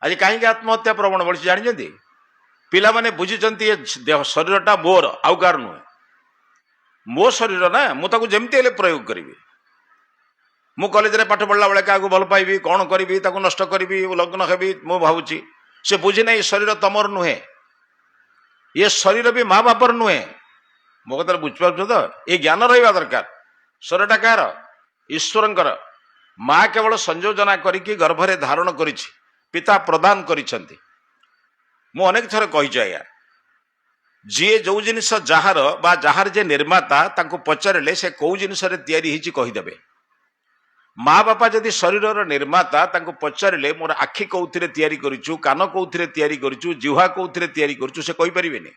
आज कहीं आत्महत्या प्रवण बढ़ी जानते पिला माने बुझीचंती ये देह शरीरटा मोर आउ कार नुहे मो शरीर ना मुझे जमती हेल्ले प्रयोग करी मु कॉलेज रे पाठ पढ़ला बेले क्या भल पाइबी कौन करी नष्ट करी लग्न हेबी मु भावुची से बुझी ना ये शरीर तमर नुहे ये शरीर भी माँ बापर नुहे मो कथा बुझिपार तो ये ज्ञान रहा दरकार शरीरटा कार ईश्वर माँ केवल संयोजना करिकी गर्भरे धारण करिछि पिता प्रदान करिछंती मु अनेक थर कही आज्ञा जी जो जिनिस जार बा जार जे निर्माता तांको पचारे से कौ जिनिस तैयारी हिची कहीदेवे माँ बापा जदि शरीर निर्माता तांको पचारे मोर आखि कौथिरे तैयारी करिछु कान कौथिरे तैयारी करिछु जिह्वा कौथिरे तैयारी करिछु से कहि परिबेनी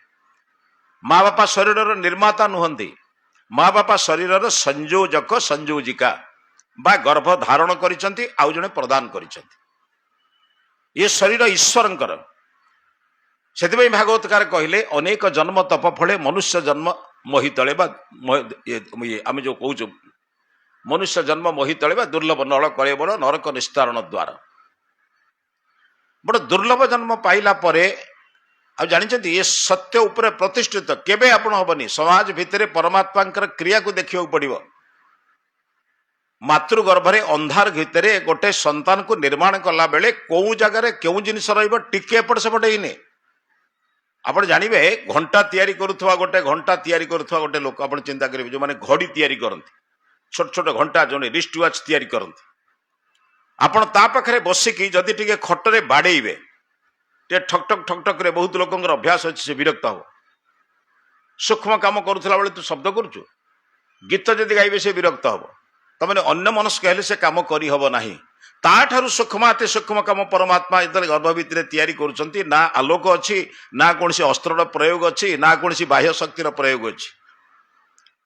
माँ बापा शरीर निर्माता नुहंती माँ बापा शरीर संयोजक संयोजिका बा गर्भ धारण करिसंती आउ जने प्रदान करिसंती ये शरीर ईश्वरंकर से भागवतकार कहले अनेक जन्म तप फले मनुष्य जन्म मोहि तले आम जो कहूँ मनुष्य जन्म मोहि तले दुर्लभ नल कलेबर नरक निस्तारण द्वार बड़ दुर्लभ जन्म पाइला परे आ जानिछंती ये सत्य उपरे प्रतिष्ठित केबे आपण हबनी समाज भितरे परमात्मा क्रिया को देखियो पड़िबो मातृगर्भरे अंधार भितरे गोटे संतान को निर्माण कला बेले कौ जगार क्यों जिनिस टिके एपट सेपट ही आप जानवे घंटा तैयारी करुवा गोटे घंटा तैयारी करुवा गोटे लोक आप चिंता करेंगे जो मैंने घड़ी तैयारी करती छोट छोट घंटा जो रिस्ट वाच तैयारी करती आपण ता पाखरे बसिकी जदि टिके खटरे बाड़ेबे टे ठक ठक ठक ठक रे बहुत लोकंर अभ्यास अच्छे से विरक्त हो सूक्ष्म काम करुला बेले तू शब्द करुचु गीत जदि गाइबे से विरक्त हम तमें अन्य मनस्क हेले से काम करी हब नाही ताठारु सूक्ष्म अति सूक्ष्म काम परमात्मा इधर गर्भ भितर तैयारी करुछंती ना आलोक अच्छी ना कौन अस्त्र प्रयोग अच्छी ना कौन बाह्य शक्तिर प्रयोग अच्छी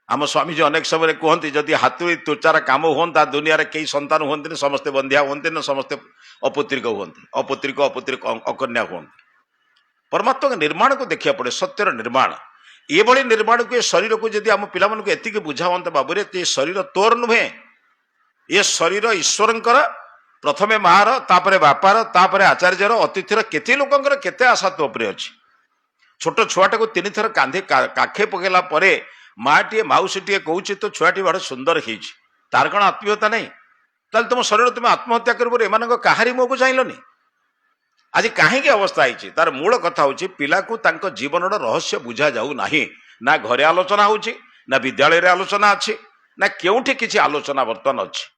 आम स्वामी जी अनेक समय कहते जदि हाथुड़ी त्वचार काम हुआ दुनिया रे कई संतान हुंती समस्ते बंधिया हुंती ना समस्ते अपुत्रिक हुंती अपुत्रिक अपुत्रिक अकन्या हुंती परमात्मा के निर्माण को देखा पड़े सत्यर निर्माण ये भली निर्माण को शरीर को जदि आम पिला मानक एतिक बुझावंत बाबू ये शरीर तोर नुहे ये शरीर ईश्वरंकर प्रथमे मार तापरे बापार तापरे आचार्यर अतिथिर केते लोकंकर केते आशा तो उपरे अछि छोट छुआटा को तीन थर कांधे काखे पकेला परे माटीए माउसीटीए कहूँ तो छुआटी बड़ सुंदर होइछि तार कण आत्मीयता नहीं ताल तुम शरीर तुम आत्महत्या कर एमान कहारी मुह को चाहलनि आज कहीं अवस्था है तार मूल कथा हूँ पिला को तांको जीवन रहस्य बुझा जाऊ नाही ना घरे आलोचना होछि ना विद्यालय रे आलोचना अच्छी ना केउठी किछि आलोचना बर्तन अच्छी